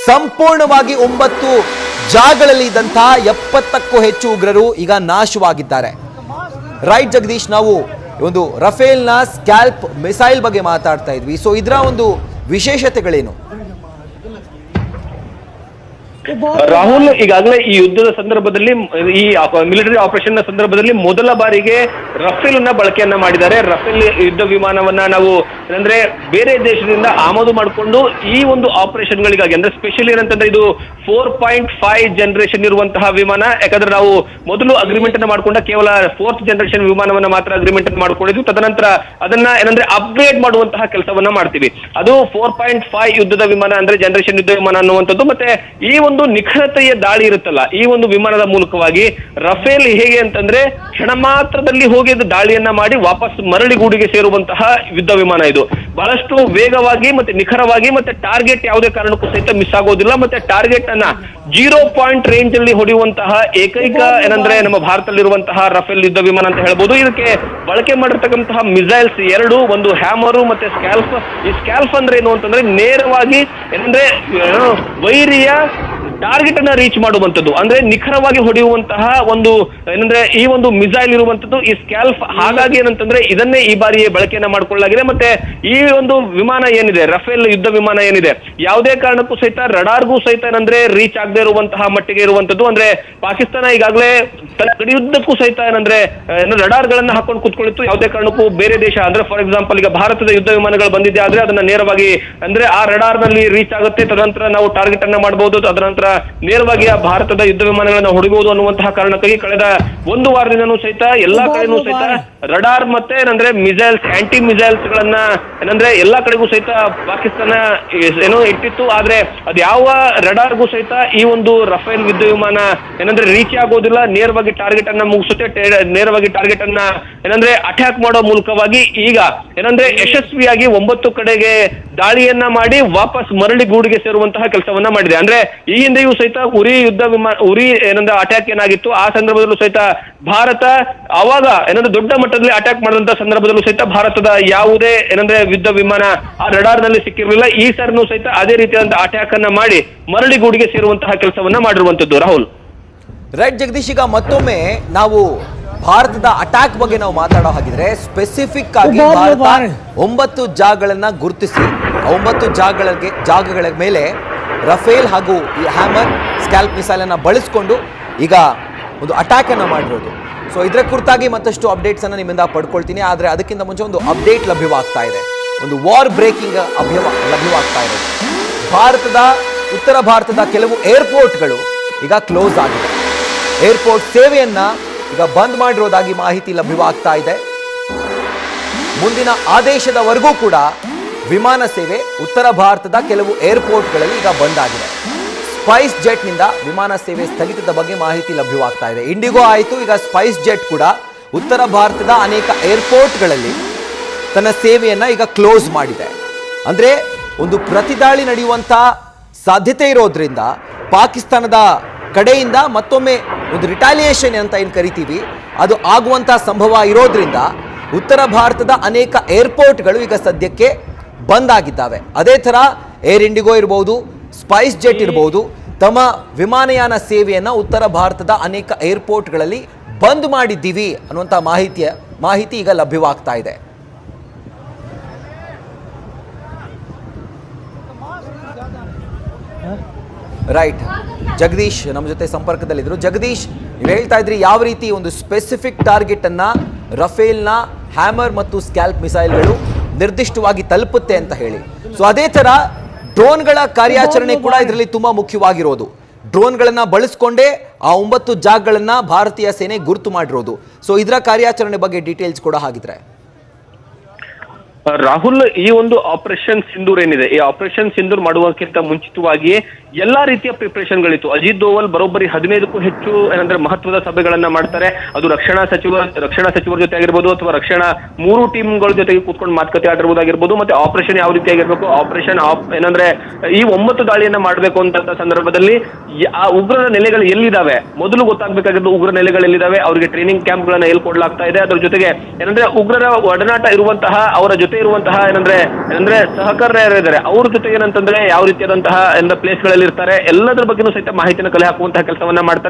ಸಂಪೂರ್ಣವಾಗಿ 9 ಜಾಗಗಳಲ್ಲಿ ಇದ್ದಂತಹ 70ಕ್ಕೂ ಹೆಚ್ಚು ಉಗ್ರರು ಈಗ ನಾಶವಾಗಿದ್ದಾರೆ. ರೈಟ್ ಜಗದೀಶ್, ನಾವು ಒಂದು ರಫೇಲ್ನ ಸ್ಕ್ಯಾಲ್ಪ್ ಮಿಸೈಲ್ ಬಗ್ಗೆ ಮಾತಾಡ್ತಾ ಇದ್ವಿ. ಸೊ ಇದರ ಒಂದು ವಿಶೇಷತೆಗಳೇನು? ರಾಹುಲ್, ಈಗಾಗಲೇ ಈ ಯುದ್ಧದ ಸಂದರ್ಭದಲ್ಲಿ, ಈ ಮಿಲಿಟರಿ ಆಪರೇಷನ್ ನ ಸಂದರ್ಭದಲ್ಲಿ ಮೊದಲ ಬಾರಿಗೆ ರಫೇಲ್ ಅನ್ನ ಬಳಕೆಯನ್ನ ಮಾಡಿದ್ದಾರೆ. ರಫೇಲ್ ಯುದ್ಧ ವಿಮಾನವನ್ನ ನಾವು ಅಂದ್ರೆ ಬೇರೆ ದೇಶದಿಂದ ಆಮದು ಮಾಡಿಕೊಂಡು ಈ ಒಂದು ಆಪರೇಷನ್ ಗಳಿಗಾಗಿ, ಅಂದ್ರೆ ಸ್ಪೆಷಲ್ ಏನಂತಂದ್ರೆ ಇದು 4.5 ಜನರೇಷನ್ ಇರುವಂತಹ ವಿಮಾನ. ಯಾಕಂದ್ರೆ ನಾವು ಮೊದಲು ಅಗ್ರಿಮೆಂಟ್ ಅನ್ನ ಮಾಡ್ಕೊಂಡ ಕೇವಲ 4th ಜನರೇಷನ್ ವಿಮಾನವನ್ನ ಮಾತ್ರ ಅಗ್ರಿಮೆಂಟ್ ಅನ್ನು ಮಾಡ್ಕೊಂಡಿದ್ವಿ. ತದನಂತರ ಅದನ್ನ ಏನಂದ್ರೆ ಅಪ್ಗ್ರೇಡ್ ಮಾಡುವಂತಹ ಕೆಲಸವನ್ನ ಮಾಡ್ತೀವಿ. ಅದು 4.5 ಯುದ್ಧದ ವಿಮಾನ, ಅಂದ್ರೆ ಜನರೇಷನ್ ಯುದ್ಧ ವಿಮಾನ ಅನ್ನುವಂಥದ್ದು. ಮತ್ತೆ ಈ ಒಂದು ನಿಖರತೆಯ ದಾಳಿ ಇರುತ್ತಲ್ಲ, ಈ ಒಂದು ವಿಮಾನದ ಮೂಲಕವಾಗಿ ರಫೇಲ್ ಹೇಗೆ ಅಂತಂದ್ರೆ ಕ್ಷಣ ಮಾತ್ರದಲ್ಲಿ ಹೋಗಿ ದಾಳಿಯನ್ನ ಮಾಡಿ ವಾಪಸ್ ಮರಳಿ ಗೂಡಿಗೆ ಸೇರುವಂತಹ ಯುದ್ಧ ವಿಮಾನ. ಇದು ಬಹಳಷ್ಟು ವೇಗವಾಗಿ ಮತ್ತೆ ನಿಖರವಾಗಿ, ಮತ್ತೆ ಟಾರ್ಗೆಟ್ ಯಾವುದೇ ಕಾರಣಕ್ಕೂ ಸಹಿತ ಮಿಸ್ ಆಗೋದಿಲ್ಲ. ಮತ್ತೆ ಟಾರ್ಗೆಟ್ ಅನ್ನ 0 ಪಾಯಿಂಟ್ ರೇಂಜ್ ಅಲ್ಲಿ ಹೊಡೆಯುವಂತಹ ಏಕೈಕ ಏನಂದ್ರೆ ನಮ್ಮ ಭಾರತದಲ್ಲಿರುವಂತಹ ರಫೇಲ್ ಯುದ್ಧ ವಿಮಾನ ಅಂತ ಹೇಳ್ಬೋದು. ಇದಕ್ಕೆ ಬಳಕೆ ಮಾಡಿರ್ತಕ್ಕಂತಹ ಮಿಸೈಲ್ಸ್ 2, ಒಂದು ಹ್ಯಾಮರು ಮತ್ತೆ ಸ್ಕ್ಯಾಲ್ಪ್. ಈ ಸ್ಕ್ಯಾಲ್ಪ್ ಅಂದ್ರೆ ಏನು ಅಂತಂದ್ರೆ ನೇರವಾಗಿ ಏನಂದ್ರೆ ವೈರಿಯ ಟಾರ್ಗೆಟ್ ಅನ್ನ ರೀಚ್ ಮಾಡುವಂಥದ್ದು, ಅಂದ್ರೆ ನಿಖರವಾಗಿ ಹೊಡೆಯುವಂತಹ ಒಂದು ಏನಂದ್ರೆ ಈ ಒಂದು ಮಿಸೈಲ್ ಇರುವಂತದ್ದು ಈ ಸ್ಕ್ಯಾಲ್ಪ್. ಹಾಗಾಗಿ ಏನಂತಂದ್ರೆ ಇದನ್ನೇ ಈ ಬಾರಿ ಬಳಕೆಯನ್ನ ಮಾಡಿಕೊಳ್ಳಲಾಗಿದೆ. ಮತ್ತೆ ಈ ಒಂದು ವಿಮಾನ ಏನಿದೆ, ರಫೇಲ್ ಯುದ್ಧ ವಿಮಾನ ಏನಿದೆ, ಯಾವುದೇ ಕಾರಣಕ್ಕೂ ಸಹಿತ ರಡಾರ್ಗೂ ಸಹಿತ ಏನಂದ್ರೆ ರೀಚ್ ಆಗದೆ ಇರುವಂತಹ ಮಟ್ಟಿಗೆ ಇರುವಂತದ್ದು. ಅಂದ್ರೆ ಪಾಕಿಸ್ತಾನ ಈಗಾಗಲೇ ತನ್ನ ಗಡಿಯುದ್ದಕ್ಕೂ ಸಹಿತ ಏನಂದ್ರೆ ರಡಾರ್ ಗಳನ್ನ ಹಾಕೊಂಡು ಕೂತ್ಕೊಳ್ಳಿತ್ತು. ಯಾವುದೇ ಕಾರಣಕ್ಕೂ ಬೇರೆ ದೇಶ ಅಂದ್ರೆ ಫಾರ್ ಎಕ್ಸಾಂಪಲ್ ಈಗ ಭಾರತದ ಯುದ್ಧ ವಿಮಾನಗಳು ಬಂದಿದೆ ಆದ್ರೆ ಅದನ್ನ ನೇರವಾಗಿ ಅಂದ್ರೆ ಆ ರಡಾರ್ ನಲ್ಲಿ ರೀಚ್ ಆಗುತ್ತೆ. ತದನಂತರ ನಾವು ಟಾರ್ಗೆಟ್ ಅನ್ನ ಮಾಡಬಹುದು. ತದನಂತರ ನೇರವಾಗಿ ಆ ಭಾರತದ ಯುದ್ಧ ವಿಮಾನಗಳನ್ನ ಹೊಡೆಯಬಹುದು ಅನ್ನುವಂತಹ ಕಾರಣಕ್ಕಾಗಿ ಕಳೆದ 1 ವಾರದಿಂದನೂ ಸಹಿತ ಎಲ್ಲಾ ಕಡೆನೂ ಸಹಿತ ರಡಾರ್ ಮತ್ತೆ ಏನಂದ್ರೆ ಮಿಸೈಲ್ಸ್, ಆಂಟಿ ಮಿಸೈಲ್ಸ್ ಗಳನ್ನ ಏನಂದ್ರೆ ಎಲ್ಲಾ ಕಡೆಗೂ ಸಹಿತ ಪಾಕಿಸ್ತಾನ ಏನೋ ಇಟ್ಟಿತ್ತು. ಆದ್ರೆ ಅದು ಯಾವ ರಡಾರ್ಗೂ ಸಹಿತ ಈ ಒಂದು ರಫೇಲ್ ಯುದ್ಧ ವಿಮಾನ ಏನಂದ್ರೆ ರೀಚ್ ಆಗೋದಿಲ್ಲ. ನೇರವಾಗಿ ಟಾರ್ಗೆಟ್ ಅನ್ನ ಮುಗಿಸುತ್ತೆ. ನೇರವಾಗಿ ಟಾರ್ಗೆಟ್ ಅನ್ನ ಏನಂದ್ರೆ ಅಟ್ಯಾಕ್ ಮಾಡೋ ಮೂಲಕವಾಗಿ ಈಗ ಏನಂದ್ರೆ ಯಶಸ್ವಿಯಾಗಿ 9 ಕಡೆಗೆ ದಾಳಿಯನ್ನ ಮಾಡಿ ವಾಪಸ್ ಮರಳಿ ಗೂಡಿಗೆ ಸೇರುವಂತಹ ಕೆಲಸವನ್ನ ಮಾಡಿದೆ. ಅಂದ್ರೆ ಈ ಹಿಂದೆಯೂ ಸಹಿತ ಉರಿ ಯುದ್ಧ ವಿಮಾನ, ಉರಿ ಏನಂದ್ರೆ ಅಟ್ಯಾಕ್ ಏನಾಗಿತ್ತು ಆ ಸಂದರ್ಭದಲ್ಲೂ ಸಹಿತ ಭಾರತ ಅವಾಗ ಏನಂದ್ರೆ ದೊಡ್ಡ ಮಟ್ಟದಲ್ಲಿ ಅಟ್ಯಾಕ್ ಮಾಡಿದಂತಹ ಸಂದರ್ಭದಲ್ಲೂ ಸಹಿತ ಭಾರತದ ಯಾವುದೇ ಏನಂದ್ರೆ ಯುದ್ಧ ವಿಮಾನ ಆ ರಡಾರ್ ನಲ್ಲಿ ಸಿಕ್ಕಿರಲಿಲ್ಲ. ಈ ಸಾರಿನೂ ಸಹಿತ ಅದೇ ರೀತಿಯಾದಂತಹ ಅಟ್ಯಾಕ್ ಅನ್ನ ಮಾಡಿ ಮರಳಿ ಗೂಡಿಗೆ ಸೇರುವಂತಹ ಕೆಲಸವನ್ನ ಮಾಡಿರುವಂತದ್ದು. ರಾಹುಲ್, ರೈಟ್ ಜಗದೀಶ್, ಈಗ ಮತ್ತೊಮ್ಮೆ ನಾವು ಭಾರತದ ಅಟ್ಯಾಕ್ ಬಗ್ಗೆ ನಾವು ಮಾತಾಡೋ ಹಾಗಿದ್ರೆ ಸ್ಪೆಸಿಫಿಕ್ ಆಗಿ ಭಾರತ 9 ಜಾಗಗಳನ್ನ ಗುರುತಿಸಿ 9 ಜಾಗಗಳ ಮೇಲೆ ರಫೇಲ್ ಹಾಗೂ ಈ ಹ್ಯಾಮರ್ ಸ್ಕ್ಯಾಲ್ಪ್ ಮಿಸೈಲ್ ಅನ್ನ ಬಳಸಿಕೊಂಡು ಈಗ ಒಂದು ಅಟ್ಯಾಕ್ ಅನ್ನ ಮಾಡಿರೋದು. ಸೊ ಇದರ ಕುರಿತಾಗಿ ಮತ್ತಷ್ಟು ಅಪ್ಡೇಟ್ಸ್ ಅನ್ನ ನಿಮ್ಮಿಂದ ಪಡ್ಕೊಳ್ತೀನಿ. ಆದ್ರೆ ಅದಕ್ಕಿಂತ ಮುಂಚೆ ಒಂದು ಅಪ್ಡೇಟ್ ಲಭ್ಯವಾಗ್ತಾ ಇದೆ, ಒಂದು ವಾರ್ ಬ್ರೇಕಿಂಗ್ ಲಭ್ಯವಾಗ್ತಾ ಇದೆ. ಉತ್ತರ ಭಾರತದ ಕೆಲವು ಏರ್ಪೋರ್ಟ್ಗಳು ಈಗ ಕ್ಲೋಸ್ ಆಗಿದೆ. ಏರ್ಪೋರ್ಟ್ ಸೇವೆಯನ್ನ ಈಗ ಬಂದ್ ಮಾಡಿರೋದಾಗಿ ಮಾಹಿತಿ ಲಭ್ಯವಾಗ್ತಾ ಇದೆ. ಮುಂದಿನ ಆದೇಶದವರೆಗೂ ಕೂಡ ವಿಮಾನ ಸೇವೆ ಉತ್ತರ ಭಾರತದ ಕೆಲವು ಏರ್ಪೋರ್ಟ್ಗಳಲ್ಲಿ ಈಗ ಬಂದ್ ಆಗಿದೆ. ಸ್ಪೈಸ್ ಜೆಟ್ ನಿಂದ ವಿಮಾನ ಸೇವೆ ಸ್ಥಗಿತದ ಬಗ್ಗೆ ಮಾಹಿತಿ ಲಭ್ಯವಾಗ್ತಾ ಇದೆ. ಇಂಡಿಗೋ ಆಯಿತು, ಈಗ ಸ್ಪೈಸ್ ಜೆಟ್ ಕೂಡ ಉತ್ತರ ಭಾರತದ ಅನೇಕ ಏರ್ಪೋರ್ಟ್ಗಳಲ್ಲಿ ತನ್ನ ಸೇವೆಯನ್ನ ಈಗ ಕ್ಲೋಸ್ ಮಾಡಿದೆ. ಅಂದ್ರೆ ಒಂದು ಪ್ರತಿದಾಳಿ ನಡೆಯುವಂತ ಸಾಧ್ಯತೆ ಇರೋದ್ರಿಂದ ಪಾಕಿಸ್ತಾನದ ಕಡೆಯಿಂದ ಮತ್ತೊಮ್ಮೆ ಒಂದು ರಿಟಾಲಿಯೇಷನ್ ಅಂತ ಏನು ಕರಿತೀವಿ ಅದು ಆಗುವಂತ ಸಂಭವ ಇರೋದ್ರಿಂದ ಉತ್ತರ ಭಾರತದ ಅನೇಕ ಏರ್ಪೋರ್ಟ್ಗಳು ಈಗ ಸದ್ಯಕ್ಕೆ ಬಂದ್ ಆಗಿದ್ದಾವೆ. ಅದೇ ತರ ಏರ್ ಇಂಡಿಗೋ ಇರಬಹುದು, ಸ್ಪೈಸ್ ಜೆಟ್ ಇರಬಹುದು, ತಮ್ಮ ವಿಮಾನಯಾನ ಸೇವೆಯನ್ನ ಉತ್ತರ ಭಾರತದ ಅನೇಕ ಏರ್ಪೋರ್ಟ್ಗಳಲ್ಲಿ ಬಂದ್ ಮಾಡಿದ್ದೀವಿ ಅನ್ನುವಂಥ ಮಾಹಿತಿ ಈಗ ಲಭ್ಯವಾಗ್ತಾ ಇದೆ. ರೈಟ್, ಜಗದೀಶ್ ನಮ್ಮ ಜೊತೆ ಸಂಪರ್ಕದಲ್ಲಿದ್ರು. ಜಗದೀಶ್, ನೀವು ಹೇಳ್ತಾ ಇದ್ರಿ ಯಾವ ರೀತಿ ಒಂದು ಸ್ಪೆಸಿಫಿಕ್ ಟಾರ್ಗೆಟ್ ಅನ್ನ ರಫೇಲ್ನ ಹ್ಯಾಮರ್ ಮತ್ತು ಸ್ಕ್ಯಾಲ್ಪ್ ಮಿಸೈಲ್ಗಳು ನಿರ್ದಿಷ್ಟವಾಗಿ ತಲುಪುತ್ತೆ ಅಂತ ಹೇಳಿ. ಸೊ ಅದೇ ತರ ಡ್ರೋನ್ಗಳ ಕಾರ್ಯಾಚರಣೆ ಕೂಡ ಇದರಲ್ಲಿ ತುಂಬಾ ಮುಖ್ಯವಾಗಿರೋದು. ಡ್ರೋನ್ಗಳನ್ನ ಬಳಸಿಕೊಂಡೇ ಆ 9 ಜಾಗಗಳನ್ನ ಭಾರತೀಯ ಸೇನೆ ಗುರುತು ಮಾಡಿರೋದು. ಸೊ ಇದರ ಕಾರ್ಯಾಚರಣೆ ಬಗ್ಗೆ ಡೀಟೇಲ್ಸ್ ಕೂಡ ಹಾಗಿದ್ರೆ. ರಾಹುಲ್, ಈ ಒಂದು ಆಪರೇಷನ್ ಸಿಂಧೂರ್ ಏನಿದೆ, ಈ ಆಪರೇಷನ್ ಸಿಂಧೂರ್ ಮಾಡುವಕ್ಕಿಂತ ಮುಂಚಿತವಾಗಿ ಎಲ್ಲಾ ರೀತಿಯ ಪ್ರಿಪರೇಷನ್ ಗಳಿತ್ತು. ಅಜಿತ್ ದೋವಲ್ ಬರೋಬ್ಬರಿ 15ಕ್ಕೂ ಹೆಚ್ಚು ಏನಂದ್ರೆ ಮಹತ್ವದ ಸಭೆಗಳನ್ನ ಮಾಡ್ತಾರೆ. ಅದು ರಕ್ಷಣಾ ಸಚಿವರ ಜೊತೆ ಆಗಿರ್ಬೋದು ಅಥವಾ ರಕ್ಷಣಾ 3 ಟೀಮ್ಗಳ ಜೊತೆಗೆ ಕೂತ್ಕೊಂಡು ಮಾತುಕತೆ ಆಡಿರ್ಬೋದಾಗಿರ್ಬೋದು. ಮತ್ತೆ ಆಪರೇಷನ್ ಯಾವ ರೀತಿ ಆಗಿರ್ಬೇಕು, ಆಪರೇಷನ್ ಏನಂದ್ರೆ ಈ 9 ದಾಳಿಯನ್ನ ಮಾಡಬೇಕು ಅಂತ ಸಂದರ್ಭದಲ್ಲಿ ಆ ಉಗ್ರರ ನೆಲೆಗಳು ಎಲ್ಲಿದ್ದಾವೆ ಮೊದಲು ಗೊತ್ತಾಗಬೇಕಾಗಿದ್ದು. ಉಗ್ರ ನೆಲೆಗಳು ಎಲ್ಲಿದ್ದಾವೆ, ಅವರಿಗೆ ಟ್ರೈನಿಂಗ್ ಕ್ಯಾಂಪ್ ಗಳನ್ನ ಎಲ್ಲಿ ಕೊಡ್ಲಾಗ್ತಾ ಇದೆ, ಅದ್ರ ಜೊತೆಗೆ ಏನಂದ್ರೆ ಉಗ್ರರ ಒಡನಾಟ ಇರುವಂತಹ ಅವರ ಜೊತೆ ಇರುವಂತಹ ಏನಂದ್ರೆ ಸಹಕಾರ್ಯ ಇದ್ದಾರೆ ಅವ್ರ ಜೊತೆ ಏನಂತಂದ್ರೆ ಯಾವ ರೀತಿಯಾದಂತಹ ಪ್ಲೇಸ್ ಗಳಲ್ಲಿ ಇರ್ತಾರೆ ಎಲ್ಲದರ ಬಗ್ಗೆನೂ ಸಹಿತ ಮಾಹಿತಿನ ಕಲೆ ಹಾಕುವಂತಹ ಕೆಲಸವನ್ನ ಮಾಡ್ತಾರೆ.